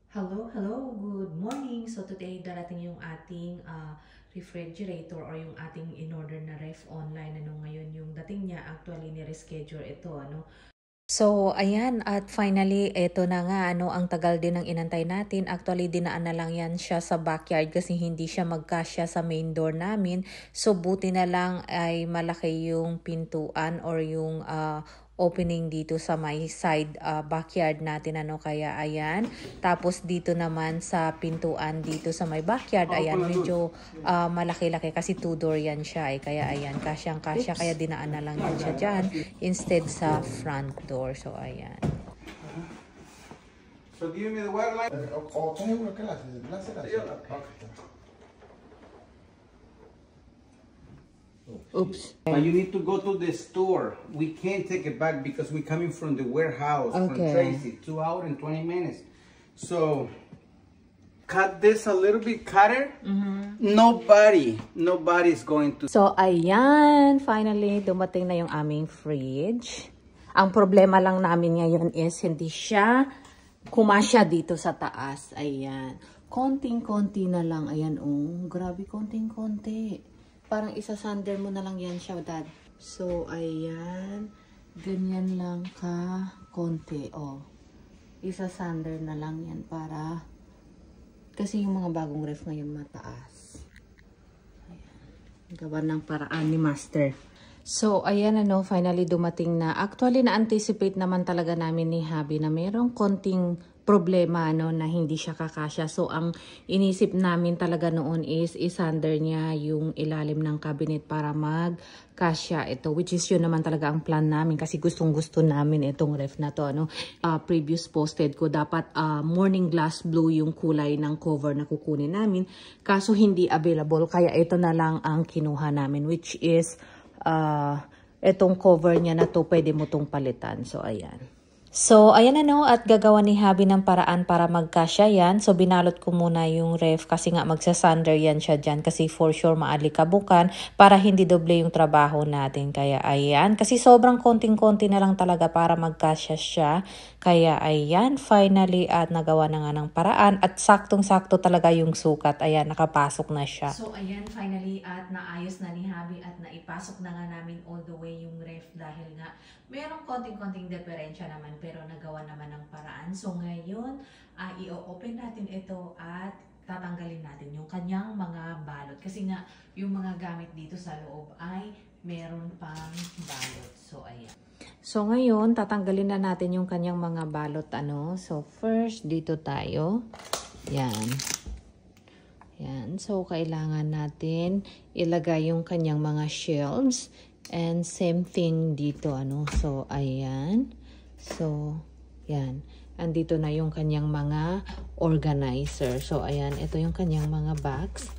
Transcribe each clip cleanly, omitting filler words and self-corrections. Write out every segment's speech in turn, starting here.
Hello, good morning. So today darating yung ating refrigerator or yung ating in-order na ref online. Ngayon yung dating niya, actually ni-reschedule ito. So, ayan, at finally, eto na nga, ang tagal din ng inantay natin. Actually, dinaan na lang yan siya sa backyard kasi hindi siya magkasya sa main door namin. So, buti na lang ay malaki yung pintuan or yung opening dito sa my side backyard natin, kaya ayan. Tapos dito naman sa pintuan dito sa my backyard, ayan, medyo malaki-laki kasi two-door yan siya kaya ayan, kasyang-kasya, kaya dinaan na lang yan siya dyan instead sa front door. So, ayan. So give me the wire line. Oops. But you need to go to the store. We can't take it back because we're coming from the warehouse from Okay. Tracy. 2 hours and 20 minutes. So cut this a little bit, cut it. Nobody's going to. So, ayan, finally, dumating na yung aming fridge. Ang problema lang namin ngayon is hindi siya kumasya dito sa taas. Ayan. Konting-konti na lang. Ayan, grabe, konting-konti. Parang isasander mo na lang yan siya, Dad. So, ayan. Ganyan lang ka konti, Isasander na lang yan para kasi yung mga bagong ref ngayon mataas. Gawa ng paraan ni Master. So, ayan finally dumating na. Actually, na-anticipate naman talaga namin ni Habi na mayroong konting problema na hindi siya kakasya. So, ang inisip namin talaga noon is isander niya yung ilalim ng cabinet para magkasya ito. Which is yun naman talaga ang plan namin kasi gustong-gusto namin itong ref na to. Previous posted ko, dapat morning glass blue yung kulay ng cover na kukunin namin. Kaso hindi available, kaya ito na lang ang kinuha namin, which is itong cover niya na to, pwede mo tong palitan. So, ayan. So, ayan at gagawa ni Habi ng paraan para magkasya yan. So, binalot ko muna yung ref kasi nga magsasander yan siya dyan kasi for sure maalikabukan para hindi doble yung trabaho natin. Kaya, ayan. Kasi sobrang konting-konti na lang talaga para magkasya siya. Kaya, ayan. Finally, at nagawa na nga ng paraan at saktong-sakto talaga yung sukat. Ayan, nakapasok na siya. So, ayan. Finally, at naayos na ni Habi at naipasok na nga namin all the way yung ref dahil nga merong konting-konting diferensya naman pero nagawa naman ng paraan. So ngayon, i-open natin ito at tatanggalin natin yung kanyang mga balot. Kasi nga, yung mga gamit dito sa loob ay meron pang balot. So, ayan. So ngayon, tatanggalin na natin yung kanyang mga balot. So first, dito tayo. Yan. Yan. So, kailangan natin ilagay yung kanyang mga shelves. And same thing dito, So, ayan. So, yan. Andito na yung kanyang mga organizer. So, ayan. Ito yung kanyang mga box.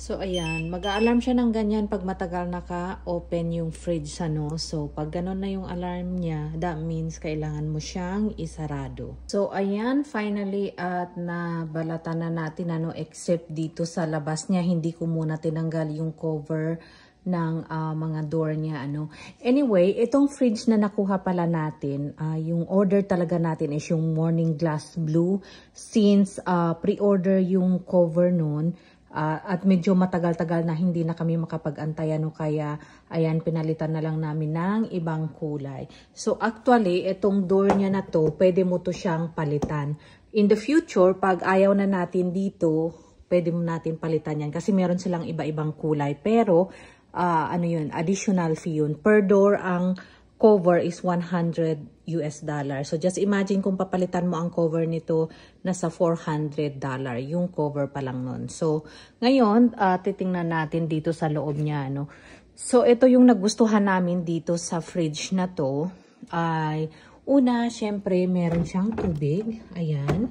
So, ayan. Mag-a-alarm siya ng ganyan pag matagal naka-open yung fridge, ano. So, pag ganun na yung alarm niya, that means kailangan mo siyang isarado. So, ayan. Finally, at nabalatan na natin, ano, except dito sa labas niya, hindi ko muna tinanggal yung cover ng mga door niya, ano. Anyway, itong fridge na nakuha pala natin, yung order talaga natin is yung Morning Glass Blue. Since pre-order yung cover nun, at medyo matagal-tagal na hindi na kami makapag-antay, ano, kaya ayan, pinalitan na lang namin ng ibang kulay. So actually, itong door niya na to, pwede mo to siyang palitan. In the future, pag ayaw na natin dito, pwede mo natin palitan yan kasi meron silang iba-ibang kulay. Pero ano yun, additional fee yun. Per door ang cover is $100 US. So just imagine kung papalitan mo ang cover nito, nasa $400 yung cover pa lang nun. So ngayon, titingnan natin dito sa loob niya, no. So ito yung nagustuhan namin dito sa fridge na to. Ay una, syempre meron siyang tubig. Ayan.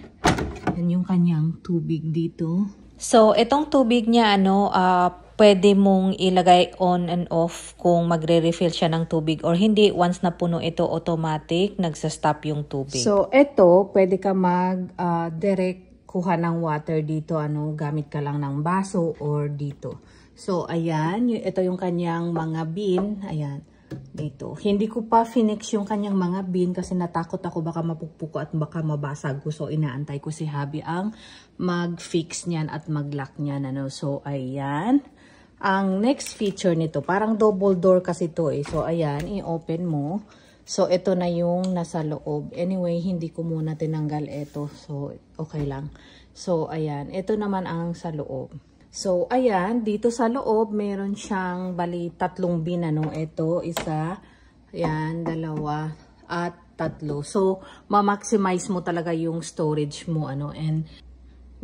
Yan yung kanyang tubig dito. So itong tubig niya, ano, pwede mong ilagay on and off kung magre-refill siya ng tubig or hindi. Once na puno ito, automatic, nagsa-stop yung tubig. So, ito, pwede ka mag-direct kuha ng water dito, ano, gamit ka lang ng baso or dito. So, ayan, ito yung kanyang mga bin, ayan, dito. Hindi ko pa finish yung kanyang mga bin kasi natakot ako baka mapukpuko at baka mabasag ko. So, inaantay ko si Habi ang mag-fix niyan at mag-lock niyan, ano. So, ayan. Ang next feature nito, parang double door kasi to eh. So, ayan, i-open mo. So, ito na yung nasa loob. Anyway, hindi ko muna tinanggal ito. So, okay lang. So, ayan, ito naman ang sa loob. So, ayan, dito sa loob, meron siyang bali 3 bin, ano. Ito, isa, ayan, 2, at 3. So, ma-maximize mo talaga yung storage mo, ano. And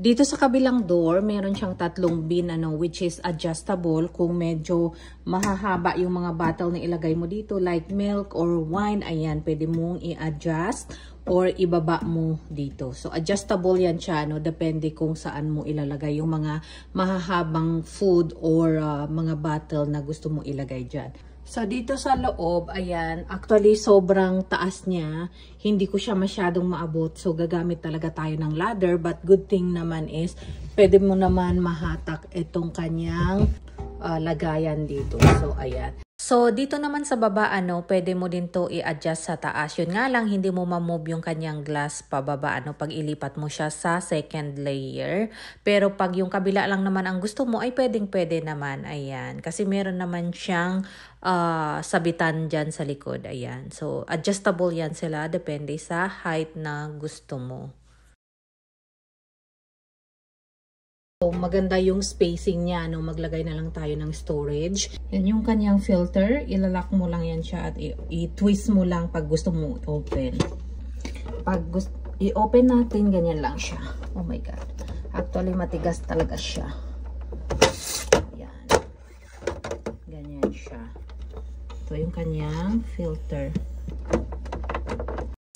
dito sa kabilang door, meron siyang 3 bin, ano, which is adjustable kung medyo mahahaba yung mga bottle na ilagay mo dito, like milk or wine, ayan, pwede mong i-adjust or ibaba mo dito. So, adjustable yan siya, no, depende kung saan mo ilalagay yung mga mahahabang food or mga bottle na gusto mo ilagay dyan. So, dito sa loob, ayan, actually sobrang taas niya. Hindi ko siya masyadong maabot. So, gagamit talaga tayo ng ladder. But good thing naman is, pwede mo naman mahatak itong kanyang lagayan dito. So, ayan. So, dito naman sa baba, ano, pwede mo din to i-adjust sa taas. Yun nga lang, hindi mo ma-move yung kanyang glass pababa, ano, pag ilipat mo siya sa second layer. Pero pag yung kabila lang naman ang gusto mo, ay pwedeng-pwede naman, ayan. Kasi meron naman siyang sabitan dyan sa likod, ayan. So, adjustable yan sila, depende sa height na gusto mo. So, maganda yung spacing niya, no? Maglagay na lang tayo ng storage. Yan yung kanyang filter. Ilalak mo lang yan siya at i-twist mo lang pag gusto mo open. Pag i-open natin, ganyan lang siya. Oh my God. Actually, matigas talaga siya. Yan. Ganyan siya. Ito yung kanyang filter.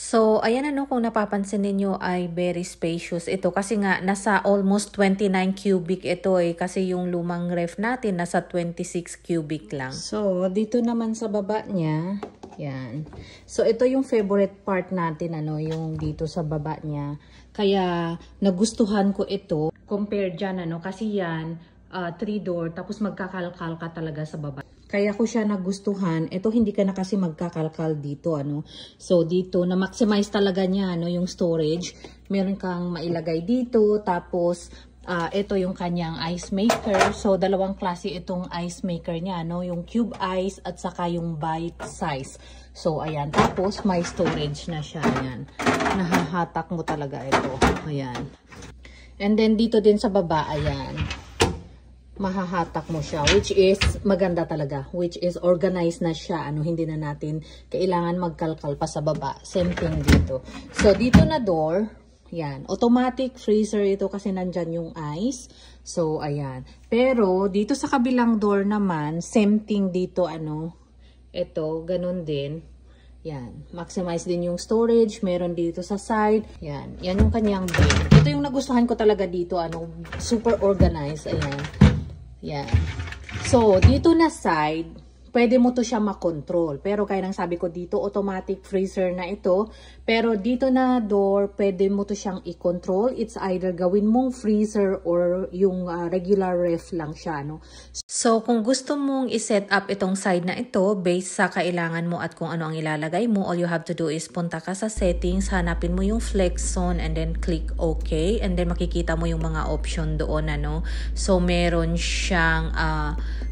So, ayan, ano, kung napapansin ninyo ay very spacious ito kasi nga nasa almost 29 cubic ito eh kasi yung lumang ref natin nasa 26 cubic lang. So, dito naman sa baba niya, yan. So, ito yung favorite part natin, ano, yung dito sa baba niya. Kaya, nagustuhan ko ito compared dyan, ano, kasi yan, 3 door, tapos magkakalkal ka talaga sa baba. Kaya ko siya nagustuhan. Ito hindi ka na kasi magkakalkal dito, ano. So dito na maximize talaga niya, ano, yung storage. Meron kang mailagay dito, tapos ito yung kanyang ice maker. So dalawang klase itong ice maker niya, ano, yung cube ice at saka yung bite size. So ayan, tapos may storage na siya, ayan. Nahahatak mo talaga ito. Ayan. And then dito din sa baba, ayan, mahahatak mo siya, which is maganda talaga, which is organized na siya, ano, hindi na natin kailangan magkalkal pa sa baba. Same thing dito. So dito na door, yan, automatic freezer ito kasi nandyan yung ice. So ayan, pero dito sa kabilang door naman, same thing dito, ano, ito, ganun din. Yan, maximize din yung storage, meron dito sa side. Yan, yan yung kanyang bin. Ito yung nagustuhan ko talaga dito, ano, super organized, ayan. Yan. So, dito na side, pwede mo to siya makontrol. Pero kaya nang sabi ko dito, automatic freezer na ito. Pero dito na door, pwede mo to siyang i-control. It's either gawin mong freezer or yung regular ref lang siya, no? So, kung gusto mong i-set up itong side na ito, based sa kailangan mo at kung ano ang ilalagay mo, all you have to do is punta ka sa settings, hanapin mo yung flex zone, and then click OK. And then makikita mo yung mga option doon, ano? So, meron siyang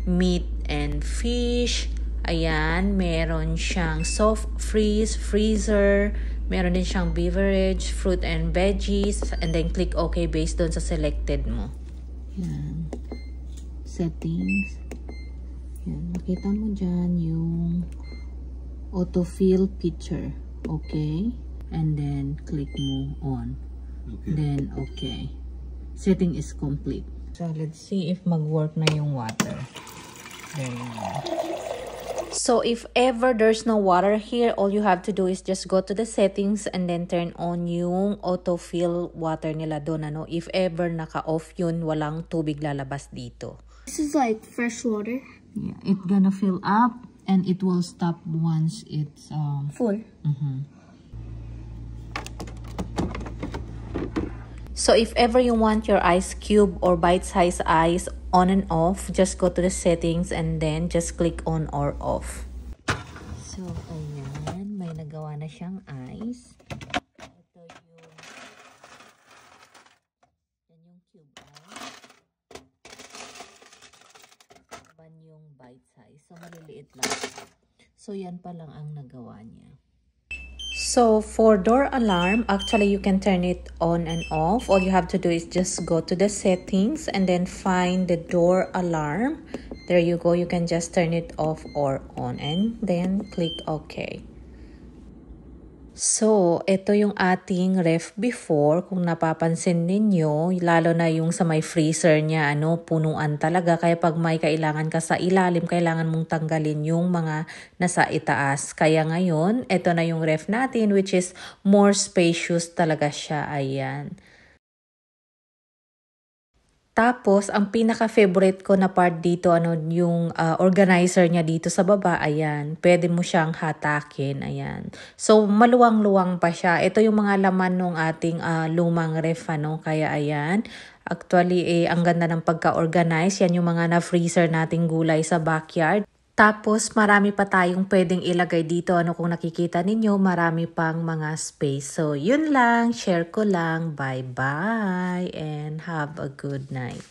meat and fish. Ayan, meron siyang soft freeze, freezer. Meron din siyang beverage, fruit and veggies. And then click OK based doon sa selected mo. Ayan. Settings. Ayan, makita mo dyan yung autofill picture. Okay. And then click mo on. Okay. Then okay. Setting is complete. So let's see if mag-work na yung water. There you go. So if ever there's no water here, all you have to do is just go to the settings and then turn on yung autofill water nila doon, ano. If ever naka-off yun, walang tubig lalabas dito. This is like fresh water. Yeah, it's gonna fill up and it will stop once it's full. So if ever you want your ice cube or bite-sized ice on and off, just go to the settings and then just click on or off. So ayan, may nagawa na siyang ice. Ito yung cube ice. Ban yung bite size. So maliliit lang. So yan pa lang ang nagawa niya. So, for door alarm, actually you can turn it on and off. All you have to do is just go to the settings and then find the door alarm. There you go. You can just turn it off or on and then click OK. So, ito yung ating ref before. Kung napapansin ninyo, lalo na yung sa may freezer niya, ano, punuan talaga. Kaya pag may kailangan ka sa ilalim, kailangan mong tanggalin yung mga nasa itaas. Kaya ngayon, ito na yung ref natin, which is more spacious talaga siya. Ayan. Tapos, ang pinaka-favorite ko na part dito, ano, yung organizer niya dito sa baba, ayan. Pwede mo siyang hatakin, ayan. So, maluwang-luwang pa siya. Ito yung mga laman ng ating lumang ref, ano, kaya ayan. Actually, ang ganda ng pagka-organize. Yan yung mga na-freezer nating gulay sa backyard. Tapos, marami pa tayong pwedeng ilagay dito. Ano, kung nakikita ninyo, marami pang mga space. So, yun lang. Share ko lang. Bye-bye and have a good night.